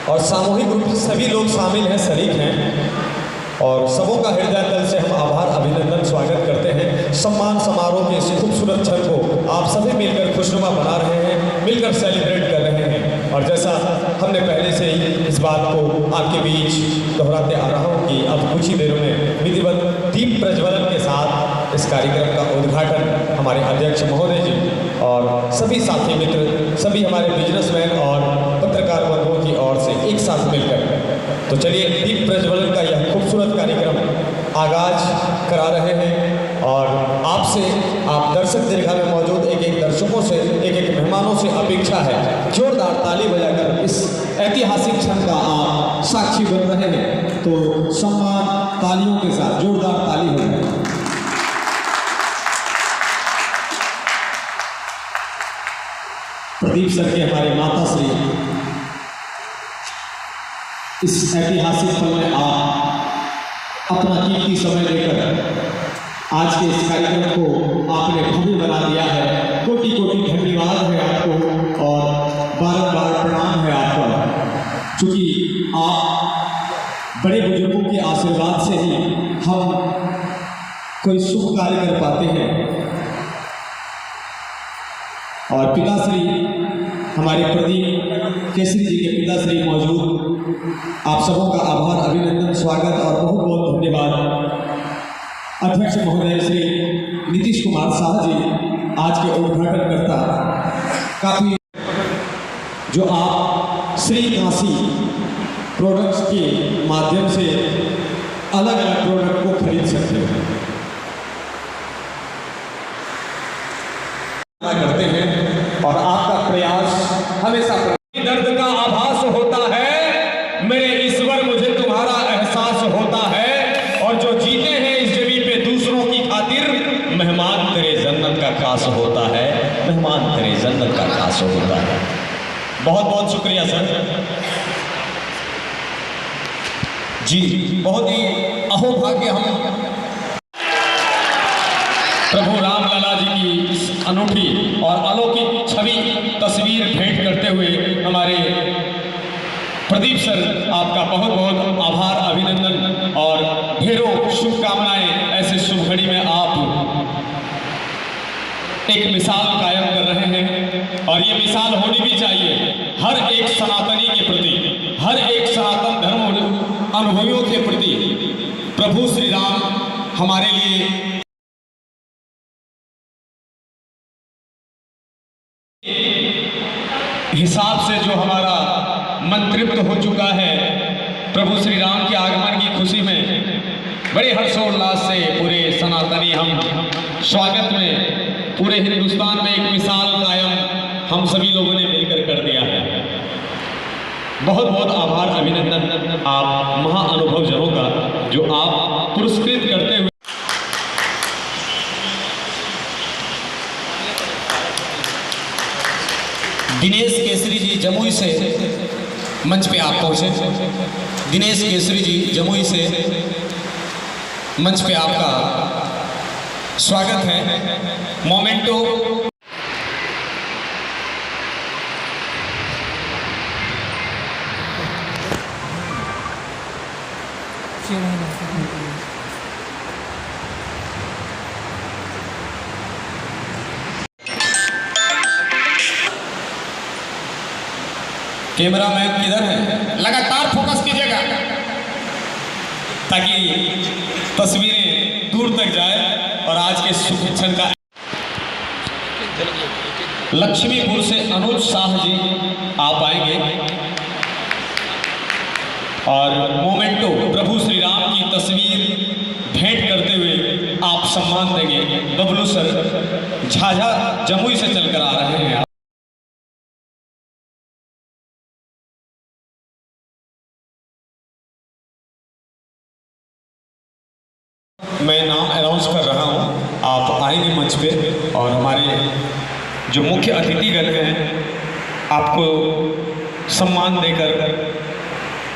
और सामूहिक रूप से सभी लोग शामिल हैं, शरीक हैं, और सबों का हृदय तल से हम आभार अभिनंदन स्वागत करते हैं। सम्मान समारोह के इस खूबसूरत क्षण को आप सभी मिलकर खुशनुमा बना रहे हैं, मिलकर सेलिब्रेट कर रहे हैं। और जैसा हमने पहले से ही इस बात को आपके बीच दोहराते आ रहा हूँ कि अब कुछ ही देरों में विधिवत दीप प्रज्वलन के साथ इस कार्यक्रम का उद्घाटन हमारे अध्यक्ष महोदय जी और सभी साथी मित्र, सभी हमारे बिजनेसमैन और पत्रकार वर्गों की ओर से एक साथ मिलकर, तो चलिए दीप प्रज्वलन का यह खूबसूरत कार्यक्रम आगाज करा रहे हैं। और आपसे, आप दर्शक दीर्घा में मौजूद एक एक दर्शकों से, एक एक मेहमानों से अपेक्षा है जोरदार ताली बजाकर इस ऐतिहासिक क्षण का आप साक्षी बन रहे हैं। तो सम्मान तालियों के साथ जोरदार ताली हो जाए। प्रदीप सर के हमारे माता श्री इस ऐतिहासिक पल में आप अपना कीमती समय देकर आज के इस कार्यक्रम को आपने भव्य बना दिया है। कोटि कोटि धन्यवाद है आपको और बारंबार प्रणाम है आपका, क्योंकि आप बड़े बुजुर्गों के आशीर्वाद से ही हम कोई शुभ कार्य कर पाते हैं। और पिताश्री हमारे प्रदीप केसरी जी के पिताश्री मौजूद, आप सबों का आभार अभिनंदन स्वागत और बहुत बहुत धन्यवाद। अध्यक्ष महोदय श्री नीतीश कुमार शाह जी आज के उद्घाटनकर्ता, काफ़ी जो आप श्री काशी प्रोडक्ट्स के माध्यम से अलग अलग प्रोडक्ट को खरीद सकते हैं करते हैं। और आपका प्रयास हमेशा दर्द का आभास होता है, मेरे ईश्वर मुझे तुम्हारा एहसास होता है। और जो जीते हैं इस जमीन पे दूसरों की खातिर, मेहमान तेरे जन्नत का खास होता है, मेहमान तेरे जन्नत का खास होता है। बहुत बहुत शुक्रिया सर जी, बहुत ही अहोभाग्य हम प्रभु राम लला जी की अनूठी और अलौकिक छवि तस्वीर भेंट करते हुए हमारे प्रदीप सर, आपका बहुत बहुत आभार अभिनंदन और ढेरों शुभकामनाएं। ऐसे शुभ घड़ी में आप एक मिसाल कायम कर रहे हैं और ये मिसाल होनी भी चाहिए हर एक सनातनी के प्रति, हर एक सनातन धर्म अनुभवियों के प्रति। प्रभु श्री राम हमारे लिए हिसाब से जो हमारा मन तृप्त हो चुका है, प्रभु श्री राम के आगमन की खुशी में बड़े हर्षोल्लास से पूरे सनातनी हम स्वागत में पूरे हिंदुस्तान में एक मिसाल कायम हम सभी लोगों ने मिलकर कर दिया है। बहुत बहुत आभार अभिनंदन आप महाअनुभव जनों का, जो आप पुरस्कृत करते हुए दिनेश केसरी जी जमुई से मंच पे आप पहुंचे। दिनेश केसरी जी जमुई से मंच पे आपका स्वागत है। मोमेंटो कैमरामैन किधर है? लगातार फोकस कीजिएगा ताकि तस्वीरें दूर तक जाए। और आज के शुभ क्षण का लक्ष्मीपुर से अनुज शाह जी आप आएंगे और मोमेंटो प्रभु श्री राम की तस्वीर भेंट करते हुए आप सम्मान देंगे। बबलू सर झाझा जमुई से चलकर आ रहे हैं। मैं नाम अनाउंस कर रहा हूँ, आप आएंगे मंच पे और हमारे जो मुख्य अतिथिगण हैं आपको सम्मान देकर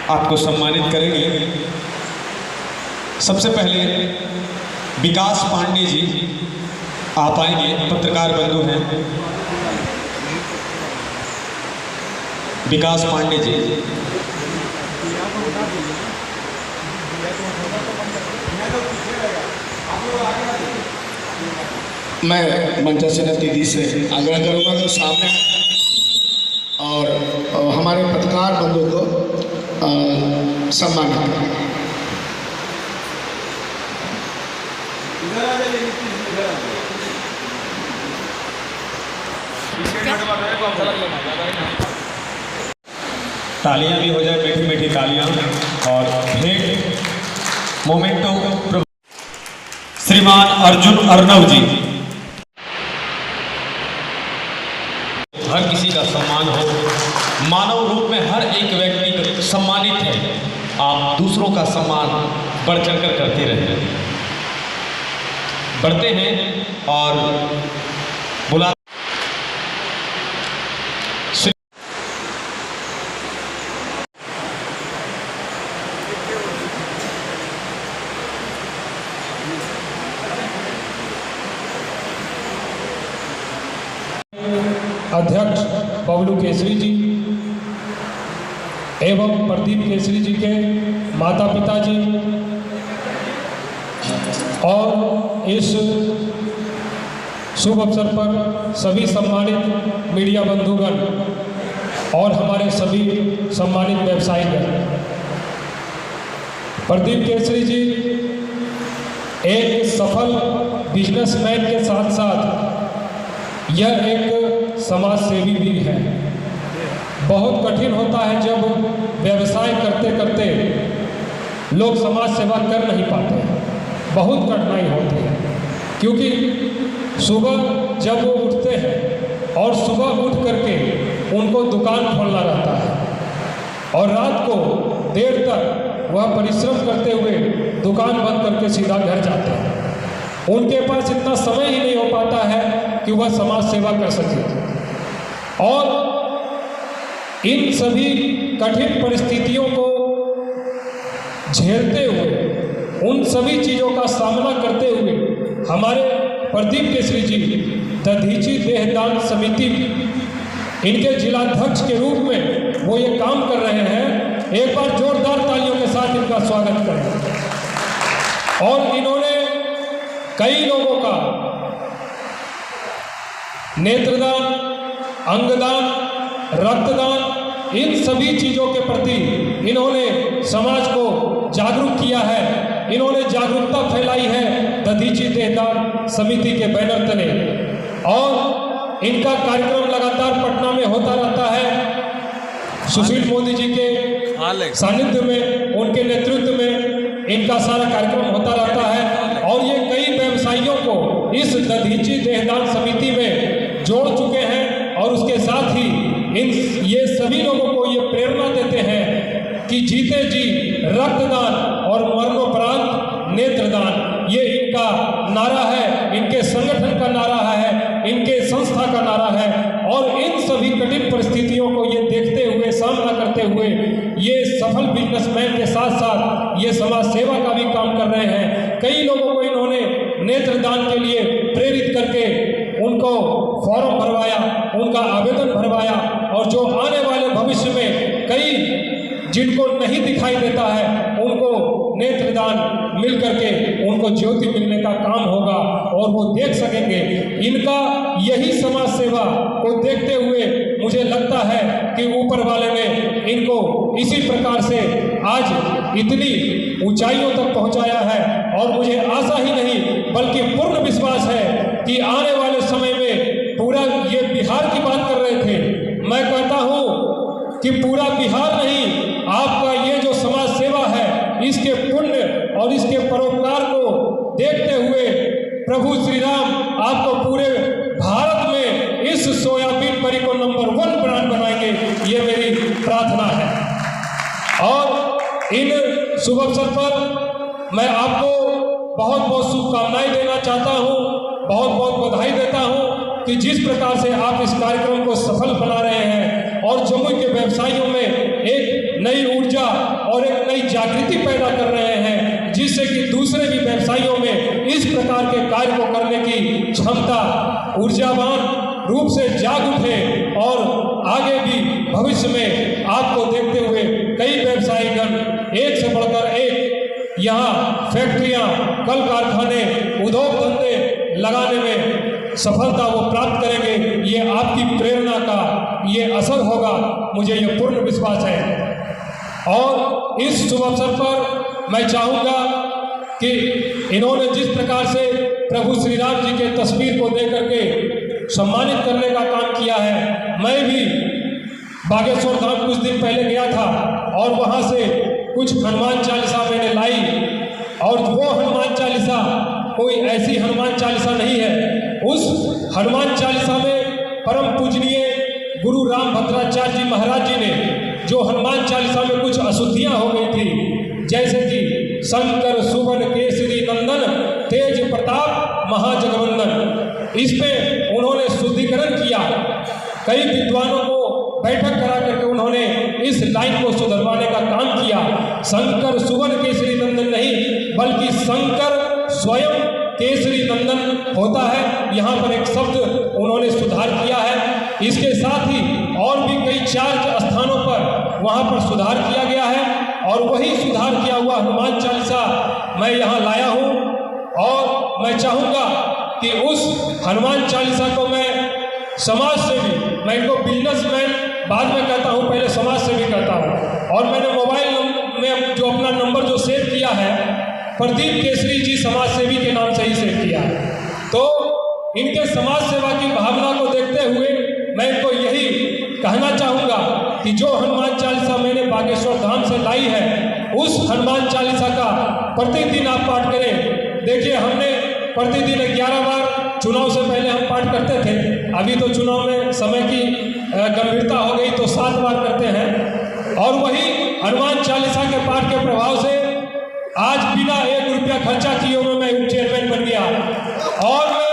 आपको सम्मानित करेंगे। सबसे पहले विकास पांडे जी आप आएंगे, पत्रकार बंधु हैं विकास पांडे जी। मैं मंचासीन दीदी से आग्रह करूँगा कि सामने और हमारे पत्रकार बंधु को सम्मानित करें। तालियां भी हो जाए, मीठी मीठी तालियां। और भेंट मोमेंटो श्रीमान अर्जुन अर्नव जी। हर किसी का सम्मान हो, मानव रूप में हर एक व्यक्ति सम्मानित है। आप दूसरों का सम्मान बढ़ चढ़कर करते रहे। बढ़ते हैं और बुला अध्यक्ष बबलू केसरी जी एवं प्रदीप केसरी जी के माता पिता जी और इस शुभ अवसर पर सभी सम्मानित मीडिया बंधुगण और हमारे सभी सम्मानित व्यवसायीगण। प्रदीप केसरी जी एक सफल बिजनेसमैन के साथ साथ यह एक समाज सेवी भी है। बहुत कठिन होता है जब व्यवसाय करते करते लोग समाज सेवा कर नहीं पाते हैं, बहुत कठिनाई होती है। क्योंकि सुबह जब वो उठते हैं और सुबह उठ करके उनको दुकान खोलना रहता है और रात को देर तक वह परिश्रम करते हुए दुकान बंद करके सीधा घर जाते हैं। उनके पास इतना समय ही नहीं हो पाता है कि वह समाज सेवा कर सके। और इन सभी कठिन परिस्थितियों को झेलते हुए, उन सभी चीज़ों का सामना करते हुए हमारे प्रदीप केसरी जी दधीची देहदान समिति इनके जिलाध्यक्ष के रूप में वो ये काम कर रहे हैं। एक बार जोरदार तालियों के साथ इनका स्वागत करें। और इन्होंने कई लोगों का नेत्रदान, अंगदान, रक्तदान, इन सभी चीज़ों के प्रति इन्होंने समाज को जागरूक किया है। इन्होंने जागरूकता फैलाई है दधीची देहदान समिति के बैनर तले। और इनका कार्यक्रम लगातार पटना में होता रहता है। सुशील मोदी जी के सानिध्य में, उनके नेतृत्व में इनका सारा कार्यक्रम होता रहता है। और ये कई व्यवसायियों को इस दधीची देहदान समिति में जोड़ चुके हैं। और उसके साथ ही ये सभी लोगों को ये प्रेरणा देते हैं कि जीते जी रक्तदान और मरणोपरांत नेत्रदान, ये इनका नारा है, इनके संगठन का नारा है, इनके संस्था का नारा है। और इन सभी कठिन परिस्थितियों को ये देखते हुए, सामना करते हुए ये सफल बिजनेसमैन के साथ साथ ये समाज सेवा का भी काम कर रहे हैं। कई लोगों को इन्होंने नेत्रदान के लिए प्रेरित करके उनको फॉर्म भरवाया, उनका आवेदन भरवाया। और जो आने वाले भविष्य में कई जिनको नहीं दिखाई देता है उनको नेत्रदान मिल करके उनको ज्योति मिलने का काम होगा और वो देख सकेंगे। इनका यही समाज सेवा को देखते हुए मुझे लगता है कि ऊपर वाले ने इनको इसी प्रकार से आज इतनी ऊंचाइयों तक पहुंचाया है। और मुझे आशा ही नहीं बल्कि पूर्ण विश्वास है कि आने वाले समय में पूरा, ये बिहार की बात कर रहे थे, मैं कहता हूँ कि पूरा बिहार नहीं, आपका ये जो समाज सेवा है इसके पुण्य और इसके परोपकार को देखते हुए प्रभु श्री राम आपको पूरे भारत में इस सोयाबीन बरी को नंबर 1 ब्रांड बनाएंगे, ये मेरी प्रार्थना है। और इन शुभ अवसर पर मैं आपको बहुत बहुत शुभकामनाएं देना चाहता हूँ, बहुत बहुत बधाई देता हूँ कि जिस प्रकार से आप इस कार्यक्रम को सफल बना रहे हैं और जमुई के व्यवसायियों में एक नई ऊर्जा और एक नई जागृति पैदा कर रहे हैं, जिससे कि दूसरे भी व्यवसायियों में इस प्रकार के कार्य को करने की क्षमता, ऊर्जावान रूप से जाग उठे। और आगे भी भविष्य में आपको देखते हुए कई व्यवसायिक यहाँ फैक्ट्रियाँ, कल कारखाने, उद्योग धंधे लगाने में सफलता वो प्राप्त करेंगे। ये आपकी प्रेरणा का ये असर होगा, मुझे ये पूर्ण विश्वास है। और इस शुभ अवसर पर मैं चाहूँगा कि इन्होंने जिस प्रकार से प्रभु श्री राम जी के तस्वीर को दे करके सम्मानित करने का काम किया है, मैं भी बागेश्वर धाम कुछ दिन पहले गया था और वहाँ से कुछ हनुमान चालीसा मैंने लाई, और वो हनुमान चालीसा कोई ऐसी हनुमान चालीसा नहीं है। उस हनुमान चालीसा में परम पूजनीय गुरु राम भद्राचार्य जी महाराज जी ने जो हनुमान चालीसा में कुछ अशुद्धियाँ हो गई थी, जैसे कि शंकर सुवन केसरी नंदन तेज प्रताप महाजगवंदन, इस पे उन्होंने शुद्धिकरण किया। कई विद्वानों को बैठक करा करके उन्होंने इस लाइन को सुधरवाने का काम किया। शंकर सुवन केसरी नंदन नहीं, बल्कि शंकर स्वयं केसरी नंदन होता है। यहाँ पर एक शब्द उन्होंने सुधार किया है। इसके साथ ही और भी कई 4 स्थानों पर वहाँ पर सुधार किया गया है, और वही सुधार किया हुआ हनुमान चालीसा मैं यहाँ लाया हूँ। और मैं चाहूँगा कि उस हनुमान चालीसा को मैं समाज सेवी, मैं इनको बिजनेसमैन बाद में कहता हूँ, पहले समाज सेवी कहता हूँ। और मैंने मोबाइल में जो अपना नंबर जो सेव किया है, प्रदीप केसरी जी समाज सेवी के नाम से ही सेव किया है। तो इनके समाज सेवा की भावना को देखते हुए मैं इनको यही कहना चाहूँगा कि जो हनुमान चालीसा मैंने बागेश्वर धाम से लाई है, उस हनुमान चालीसा का प्रतिदिन आप पाठ करें। देखिए, हमने प्रतिदिन 11 बार, चुनाव से पहले हम पाठ करते थे, अभी तो चुनाव में समय की गंभीरता हो गई तो 7 बार करते हैं। और वही हनुमान चालीसा के पाठ के प्रभाव से आज बिना 1 रुपया खर्चा किए हुए मैं चेयरमैन बन गया। और मैं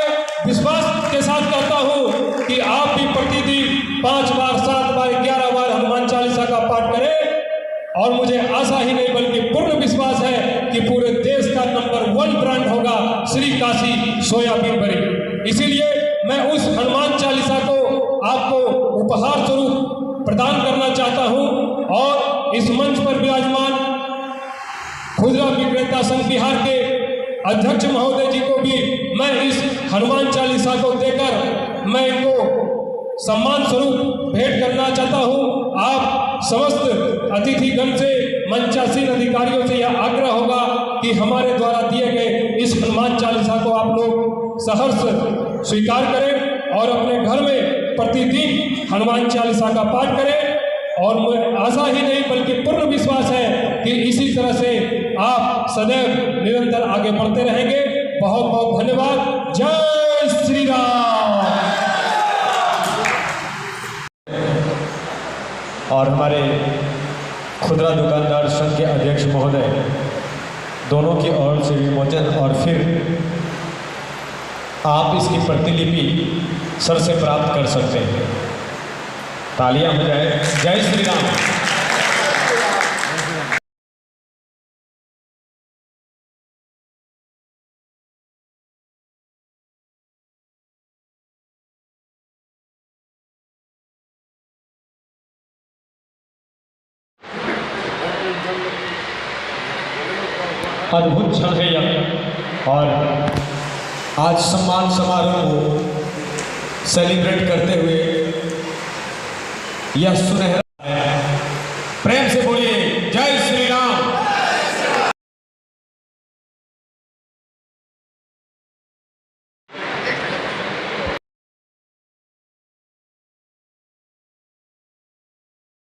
विश्वास के साथ कहता हूँ कि आप भी प्रतिदिन 5 बार, 7 बार, 11 बार हनुमान चालीसा का पाठ करें। और मुझे आशा ही नहीं बल्कि पूर्ण विश्वास है कि पूरे देश का नंबर 1 ब्रांड होगा श्री काशी सोयाबीन बरी। इसीलिए मैं उस हनुमान चालीसा को आपको उपहार स्वरूप प्रदान करना चाहता हूं। और इस मंच पर विराजमान खुदरा विक्रेता संघ बिहार के अध्यक्ष महोदय जी को भी मैं इस हनुमान चालीसा को देकर मैं इनको सम्मान स्वरूप भेंट करना चाहता हूं। आप समस्त अतिथिगण से, मंचासीन अधिकारियों से यह आग्रह होगा कि हमारे द्वारा दिए गए इस हनुमान चालीसा को आप लोग सहर्ष स्वीकार करें और अपने घर में प्रतिदिन हनुमान चालीसा का पाठ करें। और मैं आशा ही नहीं बल्कि पूर्ण विश्वास है कि इसी तरह से आप सदैव निरंतर आगे बढ़ते रहेंगे। बहुत बहुत धन्यवाद। जय श्री राम। और हमारे खुदरा दुकानदार संघ के अध्यक्ष महोदय दोनों की ओर से विमोचन, और फिर आप इसकी प्रतिलिपि सर से प्राप्त कर सकते हैं। तालियां हो जाए। जय श्री राम। अद्भुत क्षण है यह, और आज सम्मान समारोह को सेलिब्रेट करते हुए यह सुनहरा, प्रेम से बोलिए